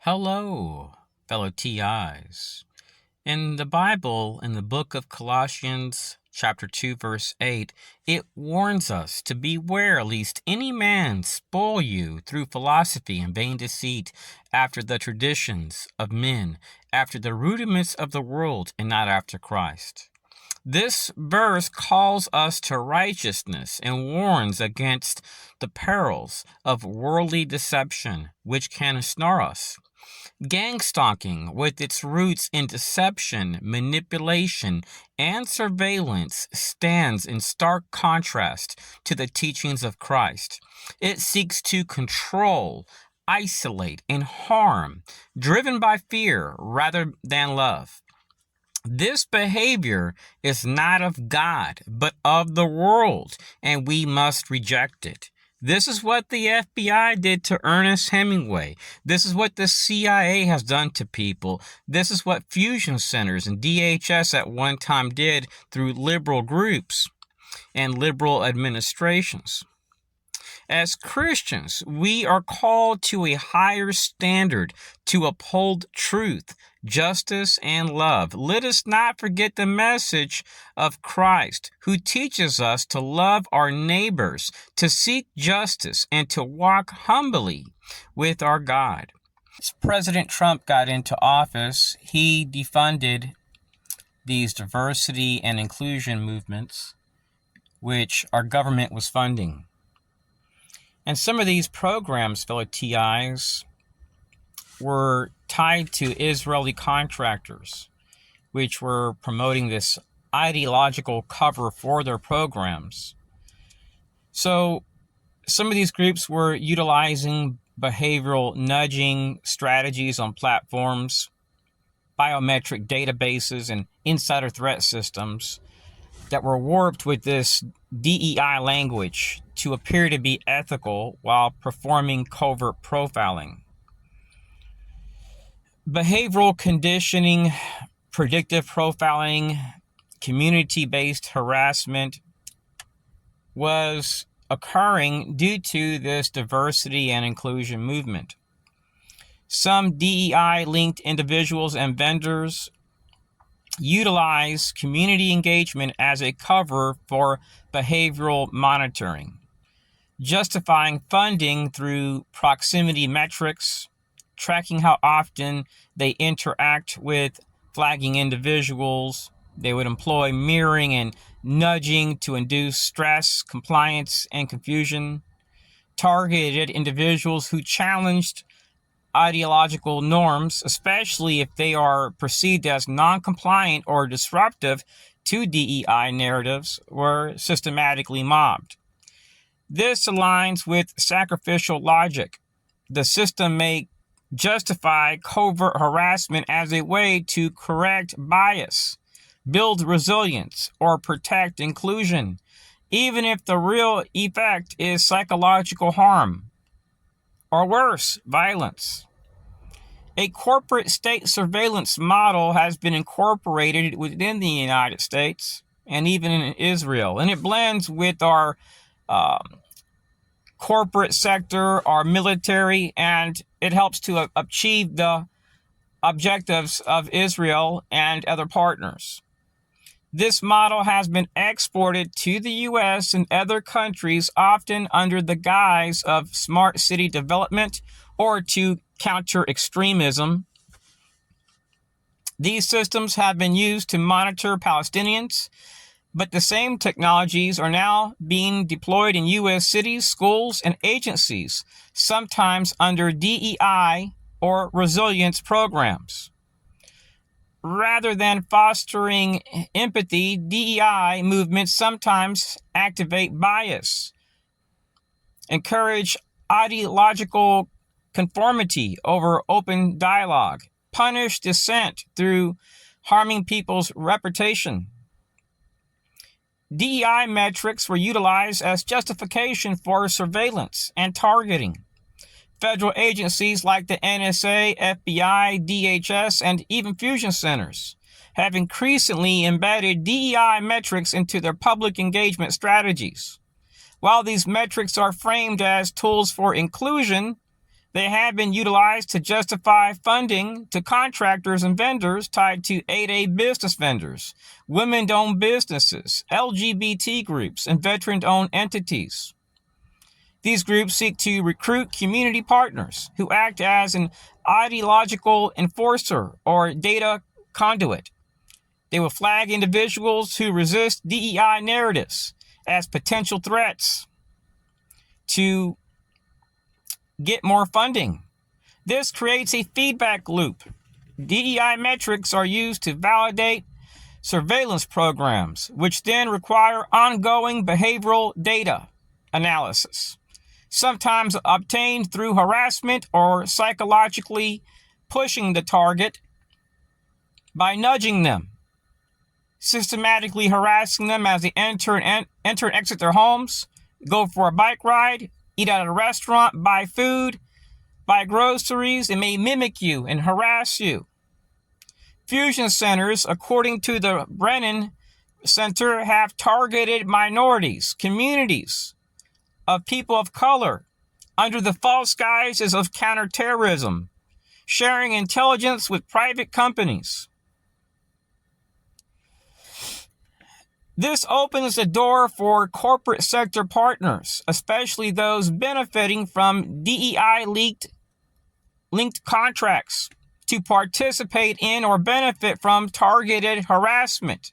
Hello, fellow TIs. In the Bible, in the book of Colossians, chapter 2, verse 8, it warns us to beware lest any man spoil you through philosophy and vain deceit, after the traditions of men, after the rudiments of the world, and not after Christ. This verse calls us to righteousness and warns against the perils of worldly deception, which can ensnare us. Gang stalking, with its roots in deception, manipulation, and surveillance, stands in stark contrast to the teachings of Christ. It seeks to control, isolate, and harm, driven by fear rather than love. This behavior is not of God, but of the world, and we must reject it. This is what the FBI did to Ernest Hemingway. This is what the CIA has done to people. This is what fusion centers and DHS at one time did through liberal groups and liberal administrations. As Christians, we are called to a higher standard to uphold truth, justice, and love. Let us not forget the message of Christ, who teaches us to love our neighbors, to seek justice, and to walk humbly with our God. As President Trump got into office, he defunded these diversity and inclusion movements, which our government was funding. And some of these programs, fellow TIs, were tied to Israeli contractors, which were promoting this ideological cover for their programs. So some of these groups were utilizing behavioral nudging strategies on platforms, biometric databases, and insider threat systems that were warped with this DEI language to appear to be ethical while performing covert profiling. Behavioral conditioning, predictive profiling, community-based harassment was occurring due to this diversity and inclusion movement. Some DEI-linked individuals and vendors utilize community engagement as a cover for behavioral monitoring, justifying funding through proximity metrics, tracking how often they interact with flagging individuals. They would employ mirroring and nudging to induce stress, compliance, and confusion, targeted individuals who challenged ideological norms, especially if they are perceived as non-compliant or disruptive to DEI narratives, were systematically mobbed. This aligns with sacrificial logic. The system may justify covert harassment as a way to correct bias, build resilience, or protect inclusion, even if the real effect is psychological harm, or worse, violence. A corporate state surveillance model has been incorporated within the United States and even in Israel, and it blends with our corporate sector, our military, and it helps to achieve the objectives of Israel and other partners. This model has been exported to the U.S. and other countries, often under the guise of smart city development or to counter extremism. These systems have been used to monitor Palestinians, but the same technologies are now being deployed in U.S. cities, schools, and agencies, sometimes under DEI or resilience programs. Rather than fostering empathy, DEI movements sometimes activate bias, encourage ideological conformity over open dialogue, punish dissent through harming people's reputation. DEI metrics were utilized as justification for surveillance and targeting. Federal agencies like the NSA, FBI, DHS, and even fusion centers have increasingly embedded DEI metrics into their public engagement strategies. While these metrics are framed as tools for inclusion, They have been utilized to justify funding to contractors and vendors tied to 8A business vendors, women-owned businesses, LGBT groups, and veteran-owned entities. These groups seek to recruit community partners who act as an ideological enforcer or data conduit. They will flag individuals who resist DEI narratives as potential threats to get more funding. This creates a feedback loop. DEI metrics are used to validate surveillance programs, which then require ongoing behavioral data analysis, sometimes obtained through harassment or psychologically pushing the target by nudging them, systematically harassing them as they enter and exit their homes, go for a bike ride, eat at a restaurant, buy food, buy groceries. It may mimic you and harass you. Fusion centers, according to the Brennan Center, have targeted minorities, communities of people of color under the false guises of counterterrorism, sharing intelligence with private companies. This opens the door for corporate sector partners, especially those benefiting from DEI-linked contracts, to participate in or benefit from targeted harassment,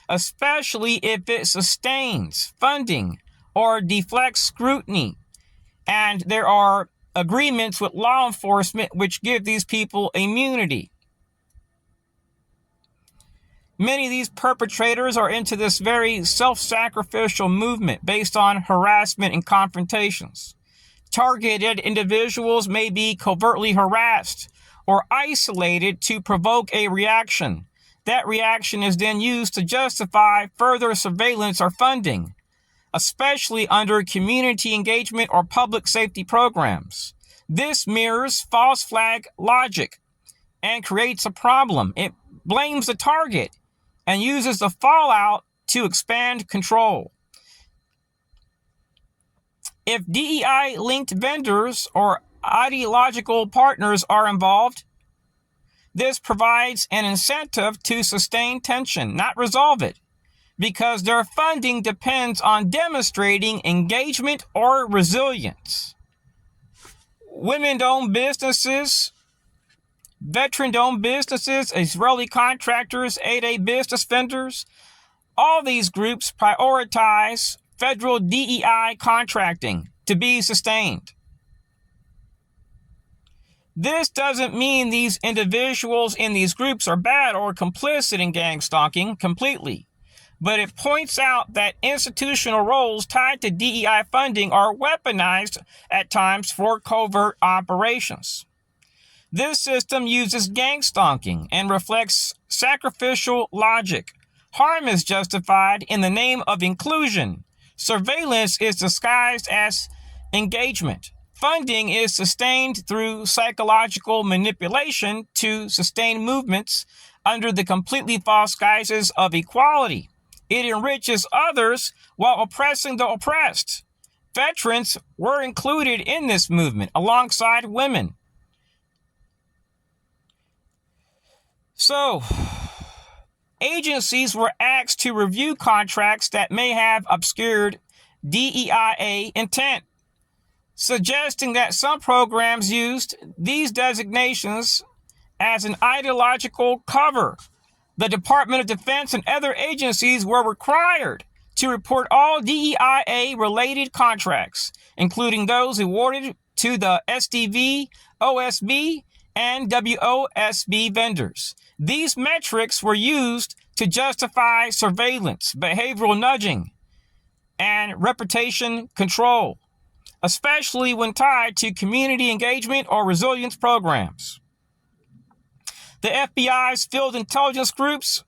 especially if it sustains funding or deflects scrutiny. And there are agreements with law enforcement which give these people immunity. Many of these perpetrators are into this very self-sacrificial movement based on harassment and confrontations. Targeted individuals may be covertly harassed or isolated to provoke a reaction. That reaction is then used to justify further surveillance or funding, especially under community engagement or public safety programs. This mirrors false flag logic and creates a problem. It blames the target and uses the fallout to expand control. If DEI-linked vendors or ideological partners are involved, this provides an incentive to sustain tension, not resolve it, because their funding depends on demonstrating engagement or resilience. Women-owned businesses, veteran-owned businesses, Israeli contractors, 8A business vendors, all these groups prioritize federal DEI contracting to be sustained. This doesn't mean these individuals in these groups are bad or complicit in gang stalking completely, but it points out that institutional roles tied to DEI funding are weaponized at times for covert operations. This system uses gang stalking and reflects sacrificial logic. Harm is justified in the name of inclusion. Surveillance is disguised as engagement. Funding is sustained through psychological manipulation to sustain movements under the completely false guises of equality. It enriches others while oppressing the oppressed. Veterans were included in this movement alongside women. So, agencies were asked to review contracts that may have obscured DEIA intent, suggesting that some programs used these designations as an ideological cover. The Department of Defense and other agencies were required to report all DEIA-related contracts, including those awarded to the SDV, OSB, and WOSB vendors. These metrics were used to justify surveillance, behavioral nudging, and reputation control, especially when tied to community engagement or resilience programs. The FBI's field intelligence groups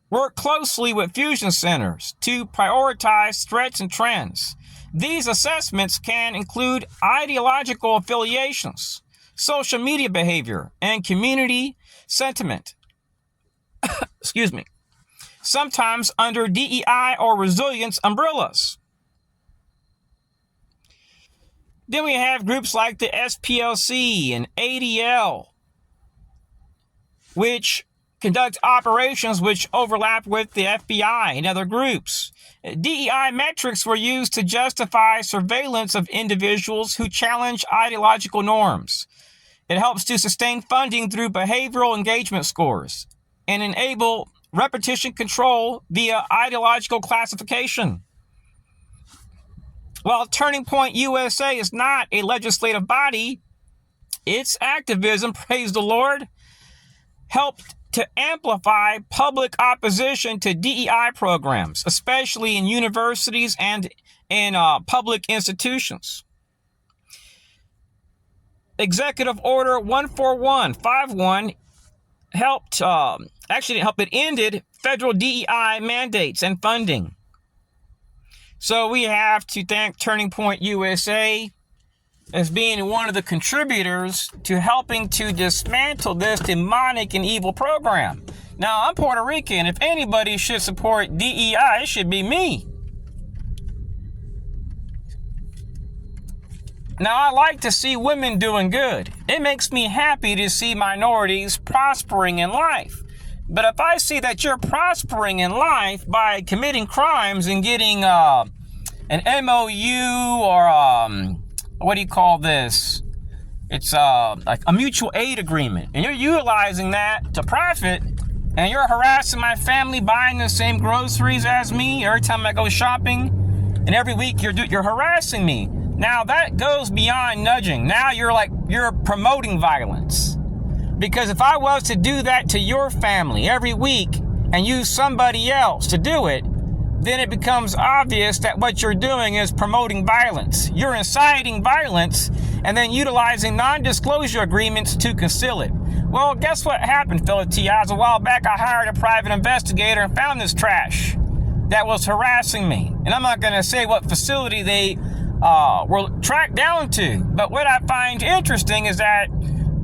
work closely with fusion centers to prioritize threats and trends. These assessments can include ideological affiliations, social media behavior, and community sentiment. Excuse me. Sometimes under DEI or resilience umbrellas. Then we have groups like the SPLC and ADL, which conduct operations which overlap with the FBI and other groups. DEI metrics were used to justify surveillance of individuals who challenge ideological norms. It helps to sustain funding through behavioral engagement scores and enable repetition control via ideological classification. While Turning Point USA is not a legislative body, its activism, praise the Lord, helped to amplify public opposition to DEI programs, especially in universities and in public institutions. Executive Order 14151 helped, actually didn't help, it ended federal DEI mandates and funding. So we have to thank Turning Point USA as being one of the contributors to helping to dismantle this demonic and evil program. Now, I'm Puerto Rican. If anybody should support DEI, it should be me. Now, I like to see women doing good. It makes me happy to see minorities prospering in life. But if I see that you're prospering in life by committing crimes and getting an MOU or what do you call this? It's like a mutual aid agreement, and you're utilizing that to profit, and you're harassing my family buying the same groceries as me every time I go shopping, and every week you're harassing me. Now that goes beyond nudging. Now you're promoting violence. Because if I was to do that to your family every week and use somebody else to do it, then it becomes obvious that what you're doing is promoting violence. You're inciting violence and then utilizing non-disclosure agreements to conceal it. Well, guess what happened, fellow TIs? A while back, I hired a private investigator and found this trash that was harassing me. And I'm not going to say what facility they were tracked down to. But what I find interesting is that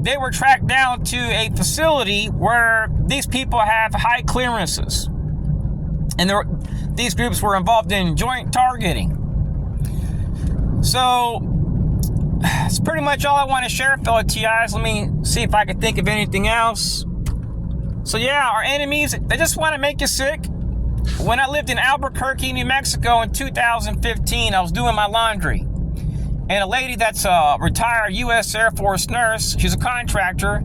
they were tracked down to a facility where these people have high clearances. And these groups were involved in joint targeting. So that's pretty much all I want to share, fellow TIs. Let me see if I can think of anything else. So yeah, our enemies, they just want to make you sick. When I lived in Albuquerque, New Mexico in 2015, I was doing my laundry. And a lady that's a retired U.S. Air Force nurse, she's a contractor,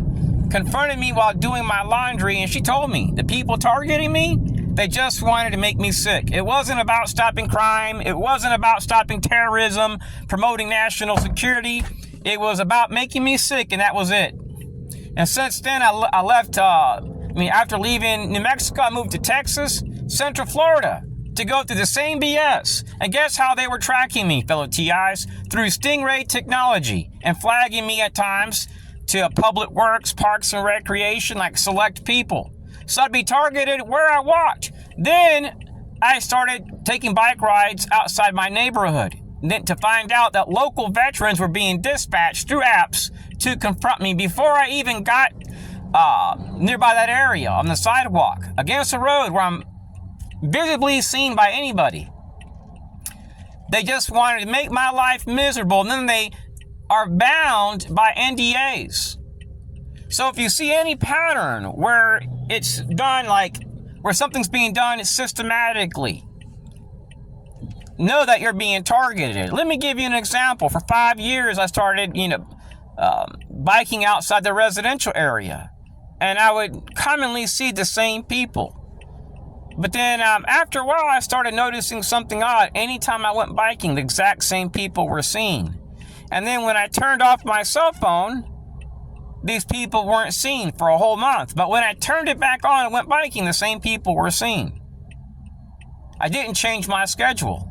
confronted me while doing my laundry, and she told me the people targeting me, they just wanted to make me sick. It wasn't about stopping crime. It wasn't about stopping terrorism, promoting national security. It was about making me sick, and that was it. And since then, I left, after leaving New Mexico, I moved to Texas, Central Florida, to go through the same BS. And guess how they were tracking me, fellow TIs? Through Stingray technology and flagging me at times to public works, parks and recreation, like select people. So I'd be targeted where I walked. Then I started taking bike rides outside my neighborhood. And then to find out that local veterans were being dispatched through apps to confront me before I even got nearby that area on the sidewalk against the road where I'm visibly seen by anybody. They just wanted to make my life miserable, and then they are bound by NDAs. So if you see any pattern where it's done, where something's being done systematically, know that you're being targeted. Let me give you an example. For 5 years, I started, biking outside the residential area, and I would commonly see the same people. But then after a while, I started noticing something odd. Anytime I went biking, the exact same people were seen. And then when I turned off my cell phone, these people weren't seen for a whole month. But when I turned it back on and went biking, the same people were seen. I didn't change my schedule.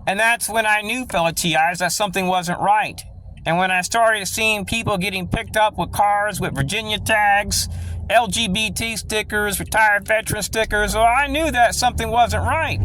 And that's when I knew, fellow TIs, that something wasn't right. And when I started seeing people getting picked up with cars with Virginia tags, LGBT stickers, retired veteran stickers, well, I knew that something wasn't right.